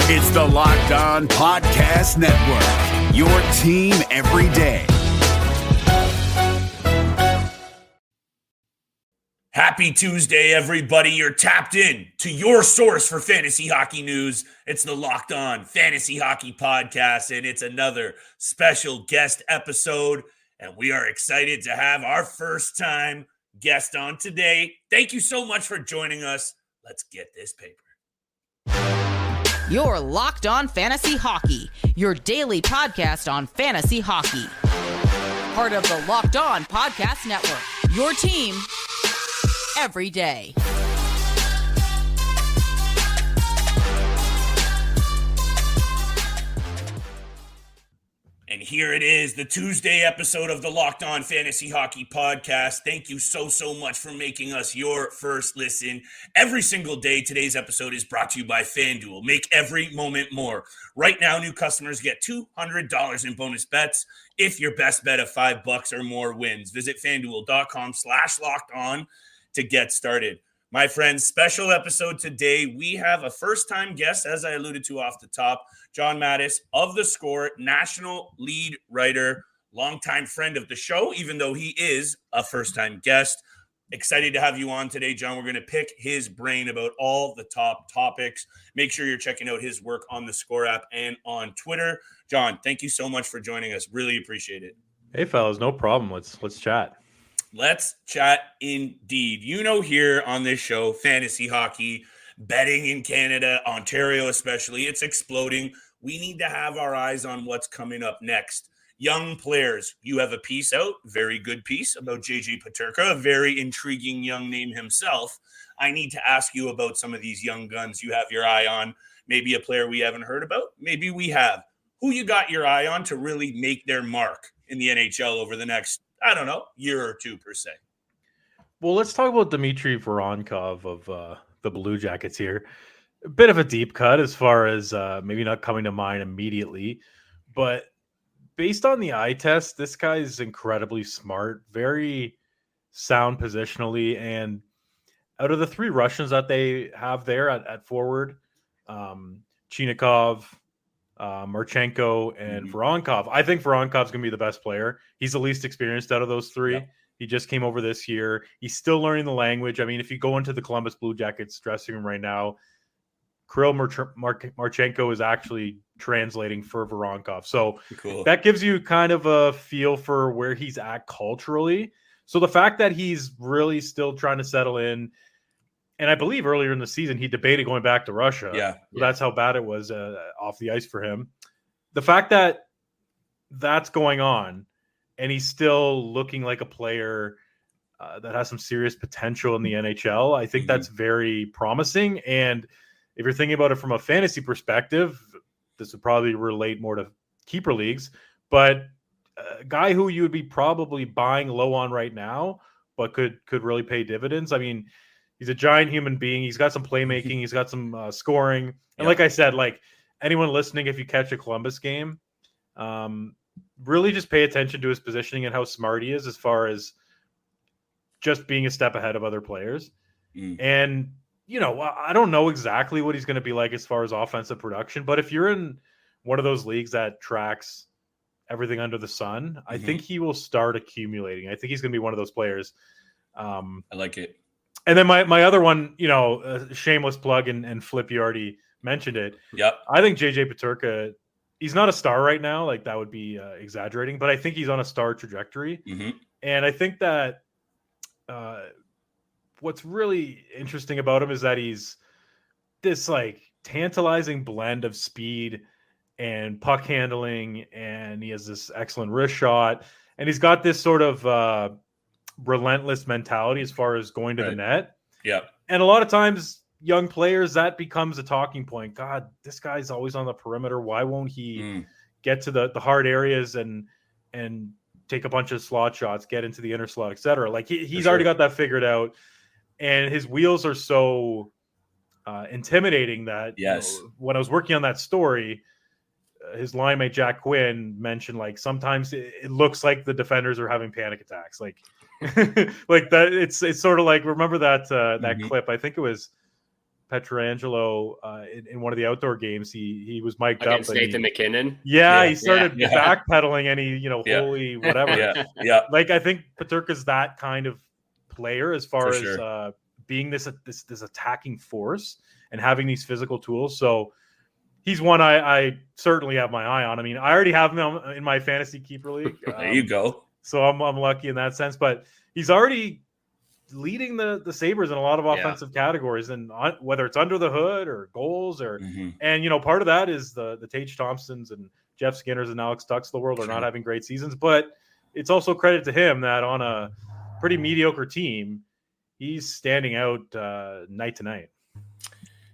It's the Locked On Podcast Network, your team every day. Happy Tuesday, everybody. You're tapped in to your source for fantasy hockey news. It's the Locked On Fantasy Hockey Podcast, and it's another special guest episode, and we are excited to have our first time guest on today. Thank you so much for joining us. Let's get this paper. You're Locked On Fantasy Hockey, your daily podcast on fantasy hockey. Part of the Locked On Podcast Network, your team every day. And here it is, the Tuesday episode of the Locked On Fantasy Hockey Podcast. Thank you so much for making us your first listen every single day. Today's episode is brought to you by FanDuel. Make every moment more. Right now, new customers get $200 in bonus bets if your best bet of $5 or more wins. Visit FanDuel.com/LockedOn to get started. My friends, special episode today. We have a first-time guest, as I alluded to off the top, John Matisz of theScore, national lead writer, longtime friend of the show, even though he is a first-time guest. Excited to have you on today, John. We're going to pick his brain about all the top topics. Make sure you're checking out his work on the theScore app and on Twitter. John, thank you so much for joining us. Really appreciate it. Hey, fellas, no problem. Let's chat. Let's chat indeed. You know, here on this show, fantasy hockey, betting in Canada, Ontario especially, it's exploding. We need to have our eyes on what's coming up next. Young players, you have a piece out, very good piece about JJ Peterka, a very intriguing young name himself. I need to ask you about some of these young guns you have your eye on. Maybe a player we haven't heard about, maybe we have. Who you got your eye on to really make their mark in the NHL over the next, I don't know, year or two per se? Well, let's talk about Dmitry Voronkov of the Blue Jackets here. A bit of a deep cut as far as maybe not coming to mind immediately, but based on the eye test, this guy is incredibly smart, very sound positionally, and out of the three Russians that they have there at forward, Chinikov, Marchenko, and Voronkov. I think Voronkov's going to be the best player. He's the least experienced out of those three. Yeah. He just came over this year. He's still learning the language. I mean, if you go into the Columbus Blue Jackets dressing room right now, Kirill Marchenko is actually translating for Voronkov. So cool. That gives you kind of a feel for where he's at culturally. So the fact that he's really still trying to settle in, and I believe earlier in the season, he debated going back to Russia. Yeah. That's how bad it was off the ice for him. The fact that that's going on and he's still looking like a player that has some serious potential in the NHL, I think that's very promising. And if you're thinking about it from a fantasy perspective, this would probably relate more to keeper leagues, but a guy who you would be probably buying low on right now, but could really pay dividends. I mean, he's a giant human being. He's got some playmaking. He's got some scoring. And like I said, like anyone listening, if you catch a Columbus game, really just pay attention to his positioning and how smart he is as far as just being a step ahead of other players. And, you know, I don't know exactly what he's going to be like as far as offensive production, but if you're in one of those leagues that tracks everything under the sun, I think he will start accumulating. I think he's going to be one of those players. I like it. And then my other one, you know, shameless plug, and Flip, you already mentioned it. Yep. I think JJ Peterka, he's not a star right now. Like, that would be exaggerating, but I think he's on a star trajectory. And I think that what's really interesting about him is that he's this like tantalizing blend of speed and puck handling, and he has this excellent wrist shot, and he's got this sort of relentless mentality as far as going to the net. Yeah. And a lot of times young players, that becomes a talking point. God, this guy's always on the perimeter. Why won't he get to the hard areas and take a bunch of slot shots, get into the inner slot, etc.? Like he's already got that figured out. And his wheels are so intimidating that you know, when I was working on that story, his line mate Jack Quinn mentioned like sometimes it looks like the defenders are having panic attacks. Like like that. It's sort of like, remember that that clip? I think it was Pietrangelo in one of the outdoor games. He was mic'd against up. Nathan McKinnon. He started backpedaling and he, holy whatever. Like, I think Peterka's that kind of player as far as being this attacking force and having these physical tools. So he's one I certainly have my eye on. I mean, I already have him in my fantasy keeper league. There you go. So I'm lucky in that sense, but he's already leading the Sabres in a lot of offensive categories, and whether it's under the hood or goals or and part of that is the Tage Thompsons and Jeff Skinners and Alex Tucks of the world are not having great seasons, but it's also credit to him that on a pretty mediocre team, he's standing out night to night.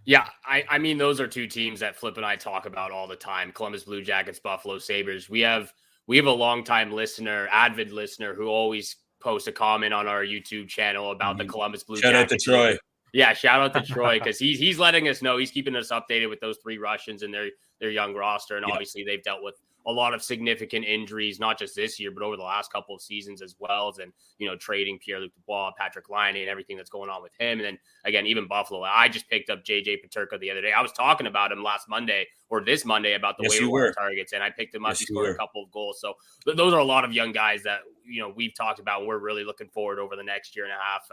Yeah, I mean, those are two teams that Flip and I talk about all the time: Columbus Blue Jackets, Buffalo Sabres. We have a longtime listener, avid listener, who always posts a comment on our YouTube channel about the Columbus Blue Jackets. Shout out to Troy. Yeah, shout out to Troy, because he's letting us know, he's keeping us updated with those 3 Russians and their young roster, and obviously they've dealt with a lot of significant injuries, not just this year, but over the last couple of seasons as well. And, trading Pierre-Luc Dubois, Patrick Laine, and everything that's going on with him. And then, again, even Buffalo. I just picked up JJ Peterka the other day. I was talking about him last Monday or this Monday about the waiver targets, and I picked him up. He scored a couple of goals. So those are a lot of young guys that, we've talked about, and we're really looking forward over the next year and a half,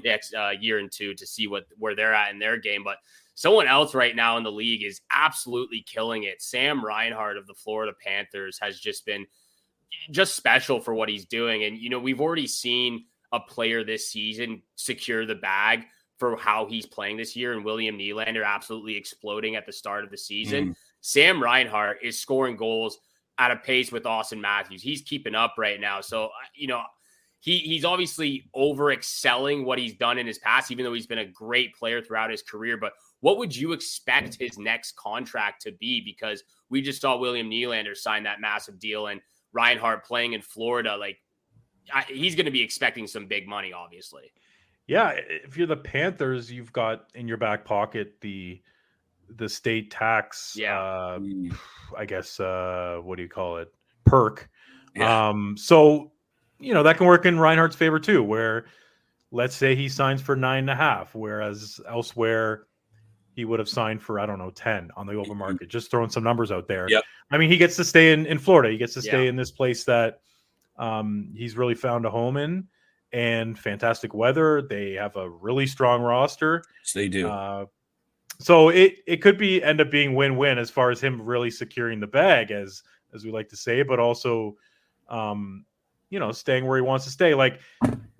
next year and two, to see where they're at in their game. But someone else right now in the league is absolutely killing it. Sam Reinhart of the Florida Panthers has just been special for what he's doing. And, we've already seen a player this season secure the bag for how he's playing this year, and William Nylander absolutely exploding at the start of the season. Sam Reinhart is scoring goals at a pace with Austin Matthews. He's keeping up right now. So, he's obviously over excelling what he's done in his past, even though he's been a great player throughout his career. But what would you expect his next contract to be? Because we just saw William Nylander sign that massive deal, and Reinhart playing in Florida, he's going to be expecting some big money, obviously. Yeah, if you're the Panthers, you've got in your back pocket the state tax. I guess what do you call it? Perk. So that can work in Reinhardt's favor too, where let's say he signs for 9.5, whereas elsewhere he would have signed for, 10 on the open market. Just throwing some numbers out there. Yep. I mean, he gets to stay in Florida. He gets to stay in this place that he's really found a home in, and fantastic weather. They have a really strong roster. Yes, they do. So it could end up being win-win as far as him really securing the bag, as we like to say, but also, staying where he wants to stay. Like,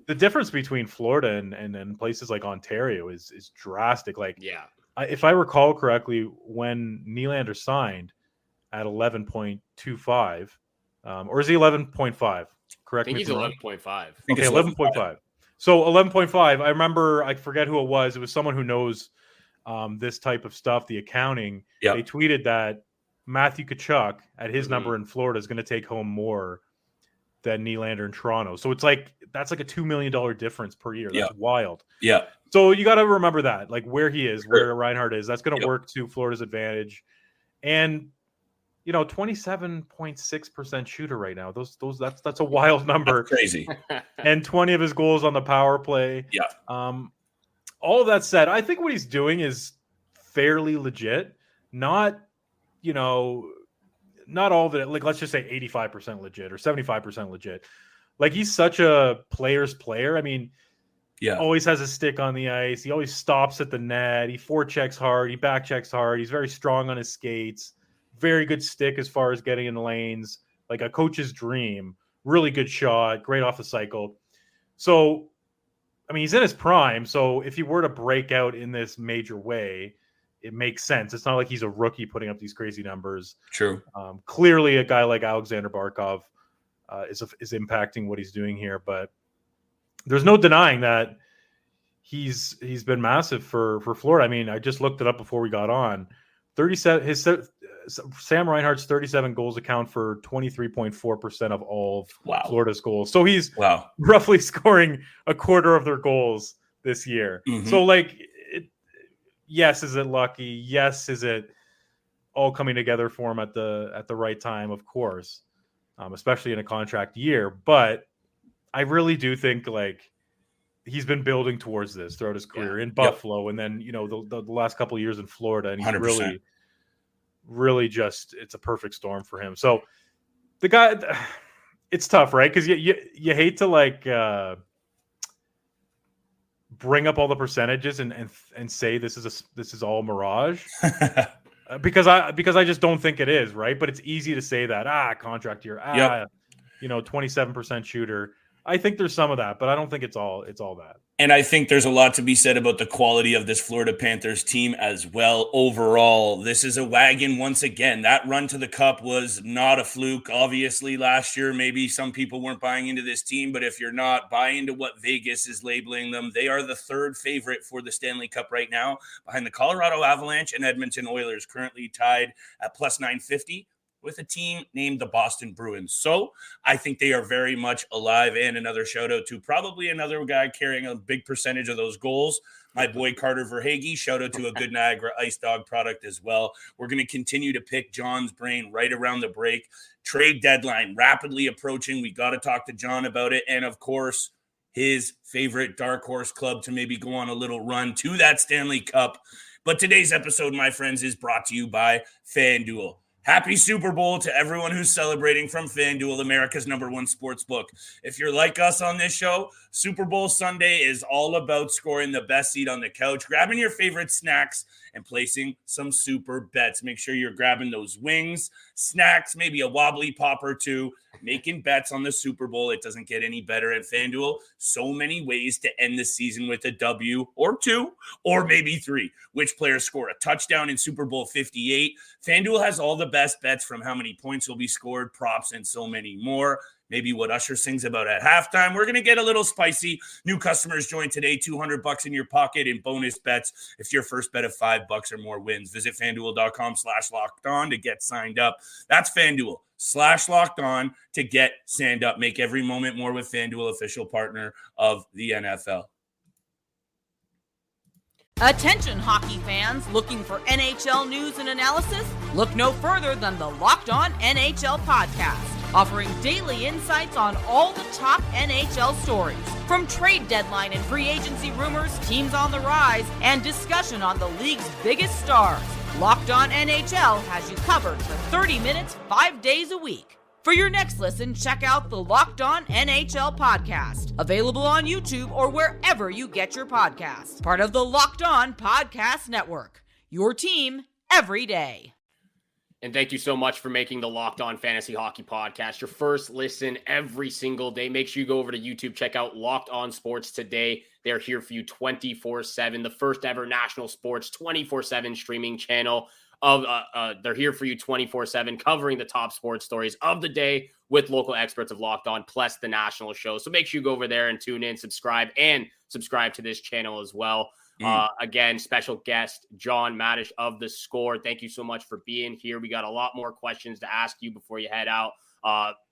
the difference between Florida and places like Ontario is drastic. If I recall correctly, when Nylander signed at 11.25, or is he 11.5? Correct me. I think he's 11.5. Okay, 11.5. So 11.5. I remember, I forget who it was. It was someone who knows this type of stuff, the accounting. Yep. They tweeted that Matthew Tkachuk at his number in Florida is going to take home more than Nylander in Toronto. So that's like a $2 million difference per year. That's wild. Yeah. So you got to remember that, like where he is, where Reinhart is, that's going to work to Florida's advantage. And 27.6% shooter right now. That's a wild number. That's crazy. And 20 of his goals on the power play. Yeah. All of that said, I think what he's doing is fairly legit. Not all of it, like let's just say 85% legit or 75% legit. Like, he's such a player's player. I mean, always has a stick on the ice. He always stops at the net. He forechecks hard. He backchecks hard. He's very strong on his skates. Very good stick as far as getting in the lanes. Like a coach's dream. Really good shot. Great off the cycle. So, I mean, he's in his prime. So if he were to break out in this major way, it makes sense. It's not like he's a rookie putting up these crazy numbers. True. Clearly, a guy like Alexander Barkov is impacting what he's doing here, but there's no denying that he's been massive for Florida. I mean, I just looked it up before we got on. Sam Reinhart's 37 goals account for 23.4% of all of Florida's goals. So he's roughly scoring a quarter of their goals this year. Mm-hmm. So yes, is it lucky? Yes, is it all coming together for him at the right time? Of he's been building towards this throughout his career in Buffalo, and then the last couple of years in Florida, and he's 100%. really just it's a perfect storm for him. So the guy, it's tough, right? Because you hate to bring up all the percentages and say this is all mirage. Because I just don't think it is, right? But it's easy to say that contract year, 27% shooter. I think there's some of that, but I don't think it's all that. And I think there's a lot to be said about the quality of this Florida Panthers team as well. Overall, this is a wagon once again. That run to the Cup was not a fluke. Obviously, last year, maybe some people weren't buying into this team, but if you're not buying into what Vegas is labeling them, they are the third favorite for the Stanley Cup right now, behind the Colorado Avalanche and Edmonton Oilers, currently tied at plus 950. With a team named the Boston Bruins. So I think they are very much alive. And another shout out to probably another guy carrying a big percentage of those goals, my boy Carter Verhaeghe. Shout out to a good Niagara Ice Dog product as well. We're going to continue to pick John's brain right around the break. Trade deadline rapidly approaching. We got to talk to John about it. And of course, his favorite dark horse club to maybe go on a little run to that Stanley Cup. But today's episode, my friends, is brought to you by FanDuel. Happy Super Bowl to everyone who's celebrating from FanDuel, America's #1 sports book. If you're like us on this show, Super Bowl Sunday is all about scoring the best seat on the couch, grabbing your favorite snacks, and placing some super bets. Make sure you're grabbing those wings, snacks, maybe a wobbly pop or two, making bets on the Super Bowl. It doesn't get any better at FanDuel. So many ways to end the season with a W or 2 or maybe 3. Which players score a touchdown in Super Bowl 58? FanDuel has all the best bets, from how many points will be scored, props, and so many more. Maybe what Usher sings about at halftime. We're going to get a little spicy. New customers join today, $200 in your pocket in bonus bets if your first bet of $5 or more wins. Visit FanDuel.com/lockedon to get signed up. That's FanDuel/lockedon to get signed up. Make every moment more with FanDuel, official partner of the NFL. Attention hockey fans looking for NHL news and analysis? Look no further than the Locked On NHL podcast, offering daily insights on all the top NHL stories. From trade deadline and free agency rumors, teams on the rise, and discussion on the league's biggest stars, Locked On NHL has you covered for 30 minutes, 5 days a week. For your next listen, check out the Locked On NHL podcast, available on YouTube or wherever you get your podcasts. Part of the Locked On Podcast Network, your team every day. And thank you so much for making the Locked On Fantasy Hockey Podcast your first listen every single day. Make sure you go over to YouTube, check out Locked On Sports Today. They're here for you 24/7, the first ever national sports 24/7 streaming channel. They're here for you 24/7, covering the top sports stories of the day with local experts of Locked On, plus the national show. So make sure you go over there and tune in, subscribe to this channel as well. Again, special guest, John Matisz of theScore. Thank you so much for being here. We got a lot more questions to ask you before you head out.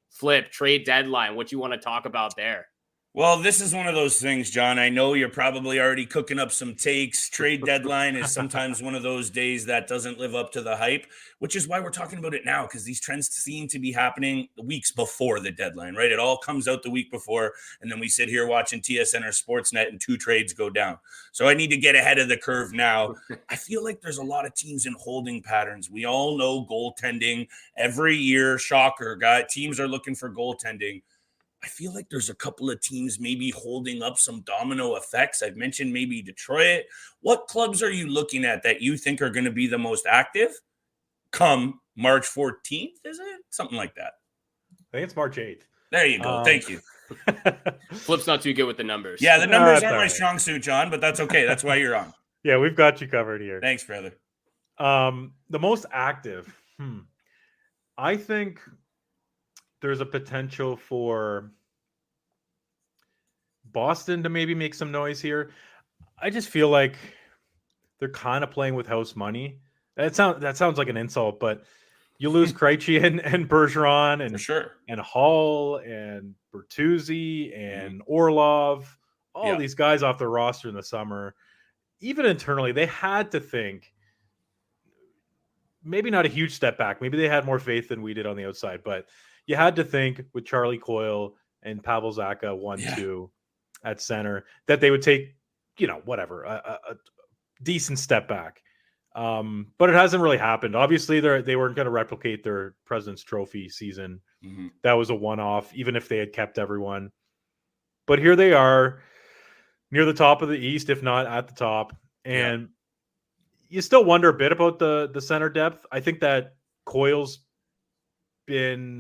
Flip, trade deadline. What you want to talk about there? Well, this is one of those things, John. I know you're probably already cooking up some takes. Trade deadline is sometimes one of those days that doesn't live up to the hype, which is why we're talking about it now, because these trends seem to be happening weeks before the deadline, right? It all comes out the week before, and then we sit here watching TSN or Sportsnet and 2 trades go down. So I need to get ahead of the curve now. I feel like there's a lot of teams in holding patterns. We all know goaltending every year. Shocker, teams are looking for goaltending. I feel like there's a couple of teams maybe holding up some domino effects. I've mentioned maybe Detroit. What clubs are you looking at that you think are going to be the most active come March 14th? Is it? Something like that. I think it's March 8th. There you go. Thank you. Flip's not too good with the numbers. Yeah, the numbers aren't my strong suit, John, but that's okay. That's why you're on. Yeah, we've got you covered here. Thanks, brother. The most active. I think there's a potential for Boston to maybe make some noise here. I just feel like they're kind of playing with house money. That sounds like an insult, but you lose Krejci and Bergeron and for sure, and Hall and Bertuzzi and Orlov, all these guys off the roster in the summer. Even internally, they had to think maybe not a huge step back. Maybe they had more faith than we did on the outside, but you had to think with Charlie Coyle and Pavel Zacha 1-2 at center, that they would take, whatever, a decent step back. But it hasn't really happened. Obviously, they weren't going to replicate their President's Trophy season. Mm-hmm. That was a one-off, even if they had kept everyone. But here they are, near the top of the East, if not at the top. And you still wonder a bit about the center depth. I think that Coyle's been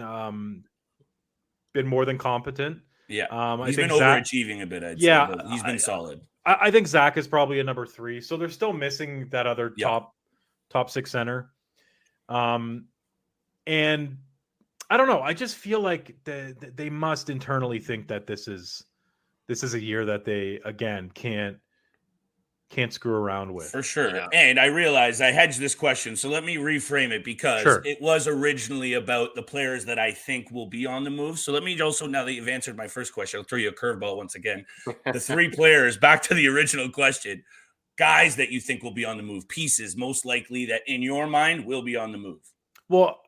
more than competent. Yeah, he's been overachieving a bit. I'd say, but he's been solid. I think Zach is probably a number 3, so they're still missing that other top 6 center. And I don't know. I just feel like they must internally think that this is a year that they again can't screw around with. For sure. Yeah. And I realized I hedged this question, so let me reframe it because it was originally about the players that I think will be on the move. So let me also, now that you've answered my first question, I'll throw you a curveball once again. The 3 players, back to the original question, guys that you think will be on the move, pieces most likely that in your mind will be on the move. Well,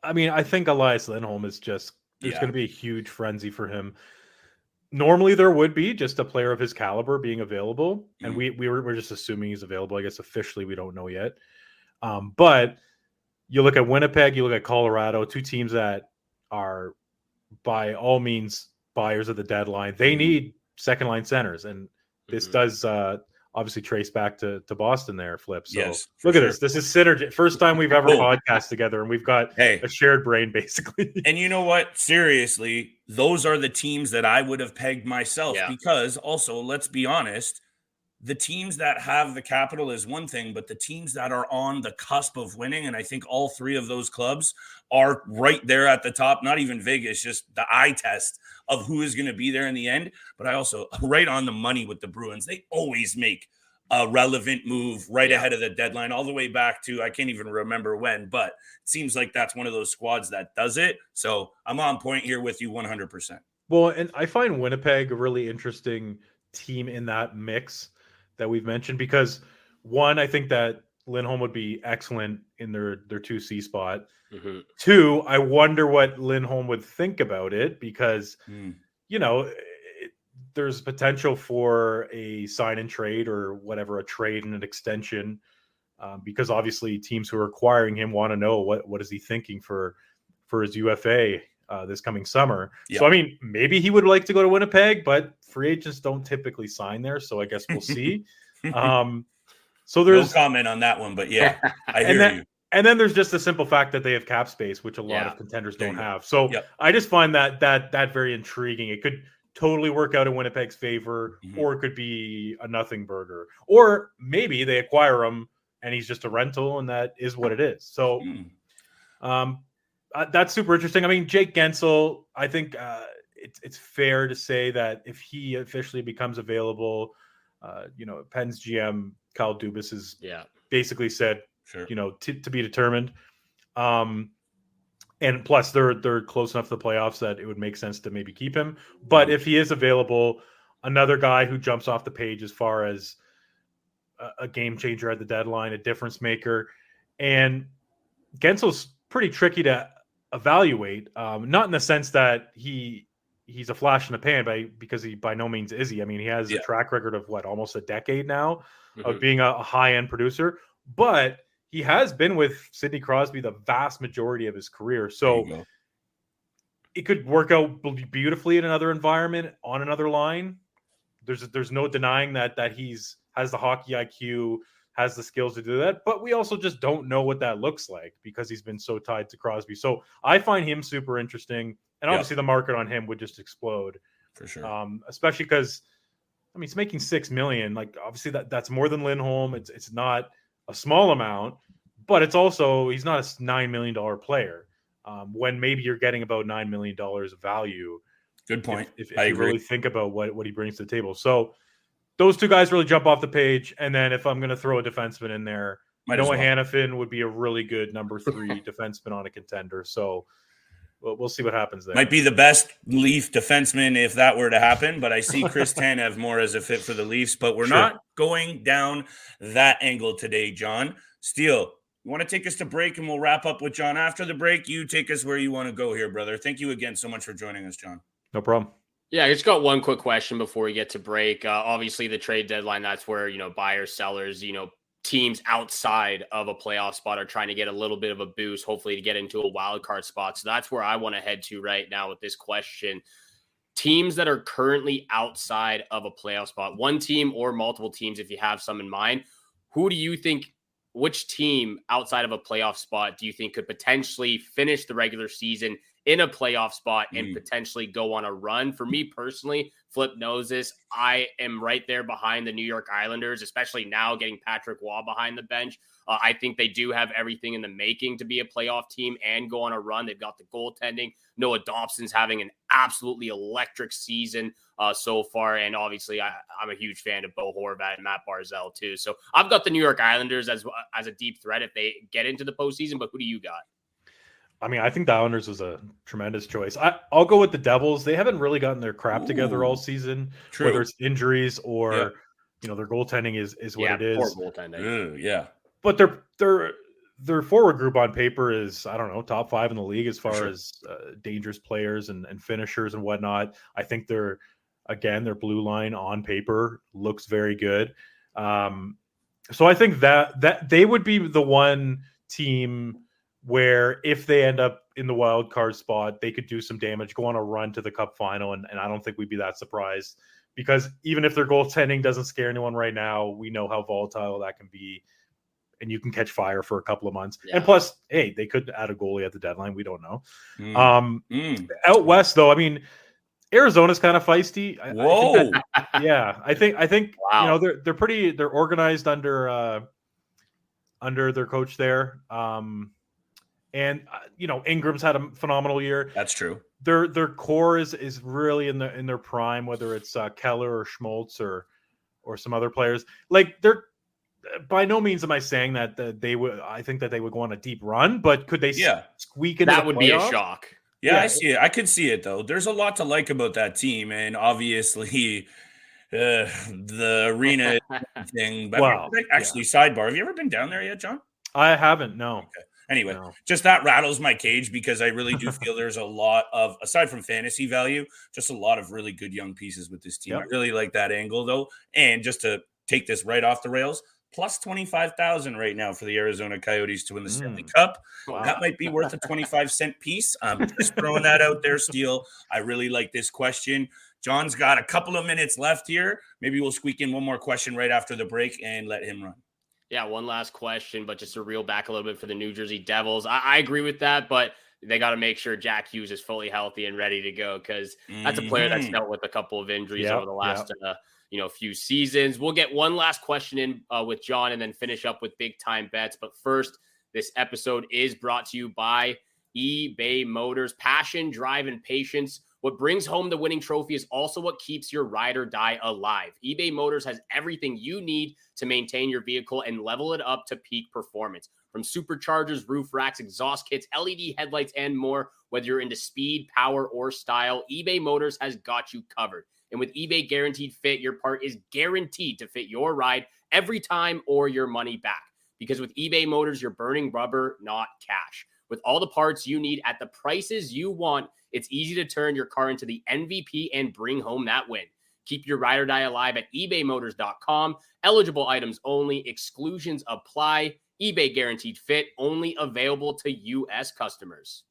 I mean, I think Elias Lindholm is just, there's going to be a huge frenzy for him. Normally there would be just a player of his caliber being available. And we're just assuming he's available. I guess officially we don't know yet. But you look at Winnipeg, you look at Colorado, 2 teams that are by all means buyers of the deadline. They need second line centers. And this does obviously trace back to Boston there, Flip. So look at this. This is synergy. First time we've ever podcast together, and we've got a shared brain, basically. And you know what? Seriously, those are the teams that I would have pegged myself because also, let's be honest, the teams that have the capital is one thing, but the teams that are on the cusp of winning, and I think all 3 of those clubs are right there at the top, not even Vegas, just the eye test of who is going to be there in the end. But I also right on the money with the Bruins. They always make a relevant move right ahead of the deadline, all the way back to, I can't even remember when, but it seems like that's one of those squads that does it. So I'm on point here with you 100%. Well, and I find Winnipeg a really interesting team in that mix that we've mentioned, because one, I think that Lindholm would be excellent in their 2C spot. 2, I wonder what Lindholm would think about it, because there's potential for a sign and trade or whatever, a trade and an extension, because obviously teams who are acquiring him want to know what is he thinking for his UFA this coming summer. So, I mean, maybe he would like to go to Winnipeg, but free agents don't typically sign there. So I guess we'll see. So there's no comment on that one, but I hear you. And then there's just the simple fact that they have cap space, which a lot of contenders don't have. So I just find that very intriguing. It could totally work out in Winnipeg's favor, or it could be a nothing burger, or maybe they acquire him and he's just a rental, and that is what it is. So that's super interesting. I mean, Jake Gensel, I think it's fair to say that if he officially becomes available, Penn's GM Kyle Dubas has basically said, to be determined. And plus they're close enough to the playoffs that it would make sense to maybe keep him. But if he is available, another guy who jumps off the page as far as a game changer at the deadline, a difference maker. And Gensel's pretty tricky to evaluate, not in the sense that he's a flash in the pan, because he by no means is he. I mean, he has a track record of almost a decade now of being a high-end producer, but he has been with Sidney Crosby the vast majority of his career. So it could work out beautifully in another environment on another line. There's no denying that has the hockey IQ, has the skills to do that, but we also just don't know what that looks like because he's been so tied to Crosby. So I find him super interesting, and obviously the market on him would just explode for sure. Especially because, I mean, he's making $6 million. Like, obviously that's more than Lindholm. It's not a small amount, but it's also, he's not a $9 million player. When maybe you're getting about $9 million of value. Good point. If you really think about what he brings to the table. So those 2 guys really jump off the page. And then if I'm going to throw a defenseman in there, Noah Hanifin would be a really good number 3 defenseman on a contender. So we'll see what happens there. Might be the best Leaf defenseman if that were to happen, but I see Chris Tanev more as a fit for the Leafs. But we're not going down that angle today, John. Steele, you want to take us to break, and we'll wrap up with John after the break? You take us where you want to go here, brother. Thank you again so much for joining us, John. No problem. Yeah, I just got one quick question before we get to break. Obviously, the trade deadline, that's where, buyers, sellers, teams outside of a playoff spot are trying to get a little bit of a boost, hopefully to get into a wild card spot. So that's where I want to head to right now with this question. Teams that are currently outside of a playoff spot, one team or multiple teams, if you have some in mind, who do you think, which team outside of a playoff spot do you think could potentially finish the regular season in a playoff spot and potentially go on a run? For me personally, Flip knows this, I am right there behind the New York Islanders, especially now getting Patrick Waugh behind the bench. I think they do have everything in the making to be a playoff team and go on a run. They've got the goaltending. Noah Dobson's having an absolutely electric season so far. And obviously, I'm a huge fan of Bo Horvat and Matt Barzal too. So I've got the New York Islanders as a deep threat if they get into the postseason. But who do you got? I mean, I think the Islanders was a tremendous choice. I'll go with the Devils. They haven't really gotten their crap together all season, whether it's injuries or their goaltending is what it is. Poor goaltending. But their forward group on paper is, I don't know, top 5 in the league as far as dangerous players and finishers and whatnot. I think their blue line on paper looks very good. So I think that they would be the one team where if they end up in the wild card spot, they could do some damage, go on a run to the Cup final, and I don't think we'd be that surprised, because even if their goaltending doesn't scare anyone right now, we know how volatile that can be, and you can catch fire for a couple of months. And plus, hey, they could add a goalie at the deadline. We don't know. Out west, though, I mean, Arizona's kind of feisty. I think wow. they're organized under their coach there. And Ingram's had a phenomenal year. That's true. Their core is really in their prime, whether it's Keller or Schmaltz or some other players. Like, they're by no means am I saying that they would. I think that they would go on a deep run, but could they squeak into that? The would playoffs? Be a shock. Yeah, I see it. I could see it though. There's a lot to like about that team, and obviously the arena thing. But sidebar. Have you ever been down there yet, John? I haven't. No. Okay. Anyway, just that rattles my cage, because I really do feel there's a lot of, aside from fantasy value, just a lot of really good young pieces with this team. I really like that angle, though. And just to take this right off the rails, plus 25,000 right now for the Arizona Coyotes to win the Stanley Cup. Wow. That might be worth a 25-cent piece. I'm just throwing that out there, Steele. I really like this question. John's got a couple of minutes left here. Maybe we'll squeak in one more question right after the break and let him run. Yeah, one last question, but just to reel back a little bit for the New Jersey Devils. I agree with that, but they got to make sure Jack Hughes is fully healthy and ready to go, because that's a player that's dealt with a couple of injuries over the last few seasons. We'll get one last question in with John and then finish up with big time bets. But first, this episode is brought to you by eBay Motors. Passion, drive, and patience. What brings home the winning trophy is also what keeps your ride or die alive. eBay Motors has everything you need to maintain your vehicle and level it up to peak performance. From superchargers, roof racks, exhaust kits, LED headlights, and more, whether you're into speed, power, or style, eBay Motors has got you covered. And with eBay Guaranteed Fit, your part is guaranteed to fit your ride every time or your money back. Because with eBay Motors, you're burning rubber, not cash. With all the parts you need at the prices you want, it's easy to turn your car into the MVP and bring home that win. Keep your ride or die alive at ebaymotors.com. Eligible items only. Exclusions apply. eBay Guaranteed Fit, only available to U.S. customers.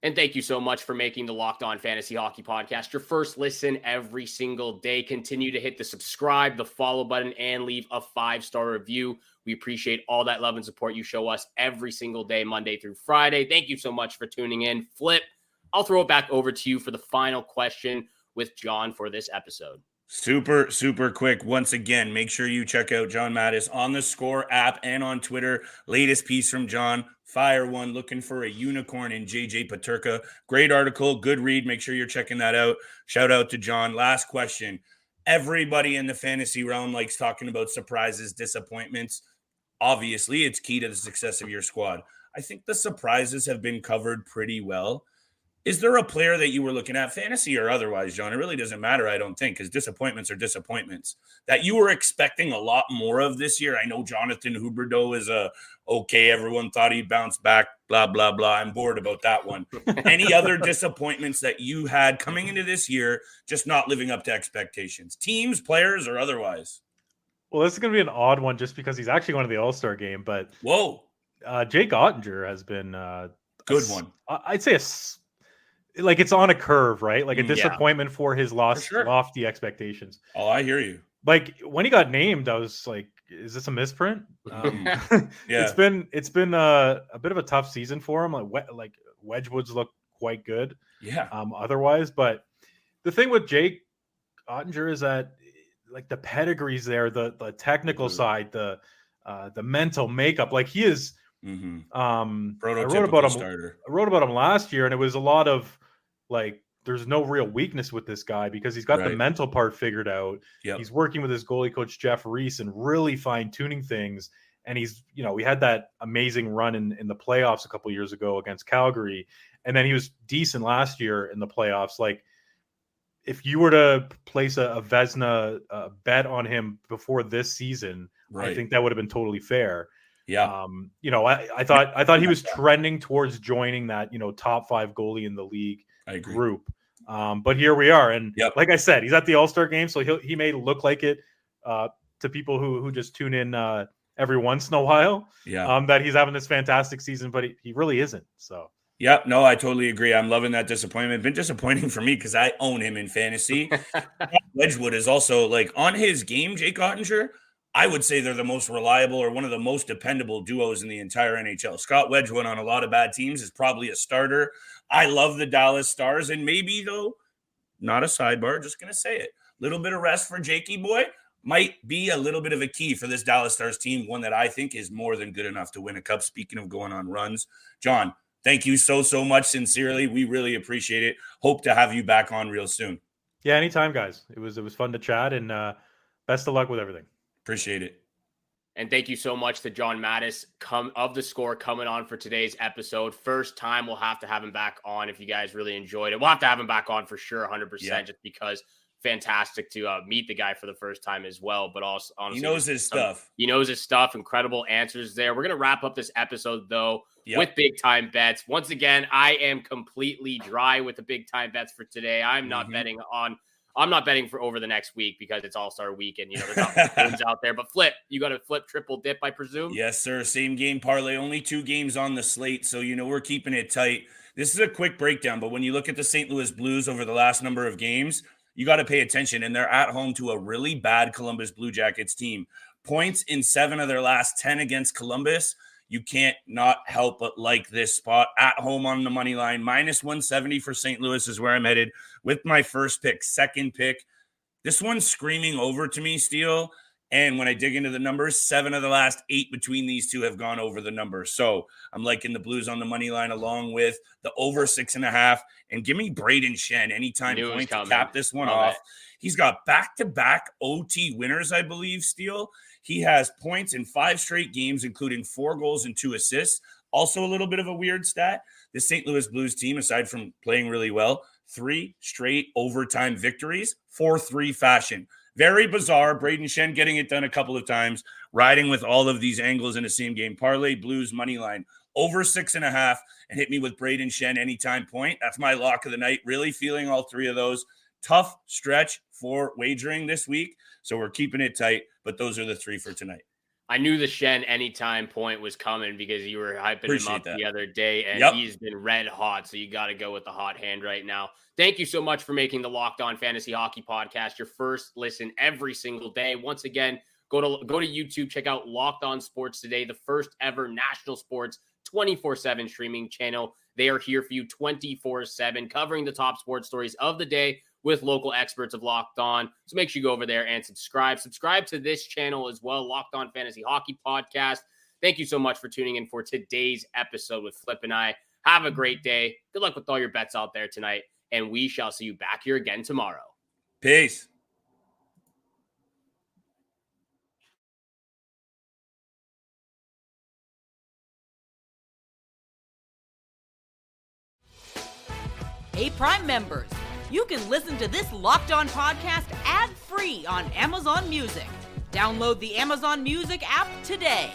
And thank you so much for making the Locked On Fantasy Hockey Podcast your first listen every single day. Continue to hit the subscribe, the follow button, and leave a 5-star review. We appreciate all that love and support you show us every single day, Monday through Friday. Thank you so much for tuning in. Flip, I'll throw it back over to you for the final question with John for this episode. Super, super quick. Once again, make sure you check out John Matisz on the theScore app and on Twitter. Latest piece from John. Fire one, looking for a unicorn in JJ Peterka. Great article, good read. Make sure you're checking that out. Shout out to John. Last question. Everybody in the fantasy realm likes talking about surprises, disappointments. Obviously, it's key to the success of your squad. I think the surprises have been covered pretty well. Is there a player that you were looking at, fantasy or otherwise, John? It really doesn't matter, I don't think, because disappointments are disappointments, that you were expecting a lot more of this year? I know Jonathan Huberdeau is okay, everyone thought he'd bounce back, blah, blah, blah. I'm bored about that one. Any other disappointments that you had coming into this year, just not living up to expectations? Teams, players, or otherwise? Well, this is going to be an odd one just because he's actually going to the All-Star game, but Whoa. Jake Ottinger has been good one. I'd say like it's on a curve, right? Like a disappointment for his lofty expectations. Oh, I hear you. Like when he got named, I was like, "Is this a misprint?" It's been a bit of a tough season for him. Like Wedgwood's look quite good. Yeah. Otherwise, but the thing with Jake Ottinger is that like the pedigree's there, the technical side, the mental makeup. Like he is. I wrote about him last year, and it was a lot of like there's no real weakness with this guy because he's got the mental part figured out. Yep. He's working with his goalie coach Jeff Reese and really fine-tuning things. And he's, we had that amazing run in the playoffs a couple of years ago against Calgary, and then he was decent last year in the playoffs. Like if you were to place a Vezina bet on him before this season, I think that would have been totally fair. Yeah. I thought he was trending towards joining that, top 5 goalie in the league group. But here we are. And like I said, he's at the All-Star game. So he may look like it to people who just tune in every once in a while that he's having this fantastic season, but he really isn't. So. Yep. No, I totally agree. I'm loving that disappointment. Been disappointing for me because I own him in fantasy. Wedgwood is also like on his game, Jake Ottinger. I would say they're the most reliable or one of the most dependable duos in the entire NHL. Scott Wedgwood on a lot of bad teams is probably a starter. I love the Dallas Stars, and maybe, though, not a sidebar, just going to say it. Little bit of rest for Jakey boy might be a little bit of a key for this Dallas Stars team, one that I think is more than good enough to win a cup. Speaking of going on runs, John, thank you so much. Sincerely, we really appreciate it. Hope to have you back on real soon. Yeah, anytime, guys. It was fun to chat, and best of luck with everything. Appreciate it. And thank you so much to John Matisz of theScore coming on for today's episode. First time we'll have to have him back on if you guys really enjoyed it. We'll have to have him back on for sure, 100%, just because fantastic to meet the guy for the first time as well. But also, honestly, he knows his stuff. He knows his stuff. Incredible answers there. We're going to wrap up this episode, though, with big time bets. Once again, I am completely dry with the big time bets for today. I'm not betting for over the next week because it's All-Star weekend. There's not games out there. But you got to flip triple dip, I presume? Yes, sir. Same game parlay. Only 2 games on the slate, so we're keeping it tight. This is a quick breakdown, but when you look at the St. Louis Blues over the last number of games, you got to pay attention, and they're at home to a really bad Columbus Blue Jackets team. Points in 7 of their last 10 against Columbus. You can't not help but like this spot at home on the money line. -170 for St. Louis is where I'm headed with my first pick. Second pick, this one's screaming over to me, Steele. And when I dig into the numbers, 7 of the last 8 between these two have gone over the number. So I'm liking the Blues on the money line along with the over 6.5. And give me Braden Shen anytime point to cap this one off. He's got back-to-back OT winners, I believe, Steele. He has points in 5 straight games, including 4 goals and 2 assists. Also a little bit of a weird stat. The St. Louis Blues team, aside from playing really well, 3 straight overtime victories, 4-3 fashion. Very bizarre. Braden Shen getting it done a couple of times, riding with all of these angles in a same game parlay. Blues money line over 6.5, and hit me with Braden Shen anytime point. That's my lock of the night. Really feeling all 3 of those. Tough stretch for wagering this week, so we're keeping it tight, but those are the 3 for tonight. I knew the Shen anytime point was coming because you were hyping him up the other day, and he's been red hot, so you got to go with the hot hand right now. Thank you so much for making the Locked On Fantasy Hockey Podcast your first listen every single day. Once again, go to YouTube, check out Locked On Sports Today, the first ever national sports 24/7 streaming channel. They are here for you 24/7, covering the top sports stories of the day with local experts of Locked On. So make sure you go over there and subscribe. Subscribe to this channel as well, Locked On Fantasy Hockey Podcast. Thank you so much for tuning in for today's episode with Flip and I. Have a great day. Good luck with all your bets out there tonight, and we shall see you back here again tomorrow. Peace. Hey, Prime members, you can listen to this Locked On podcast ad-free on Amazon Music. Download the Amazon Music app today.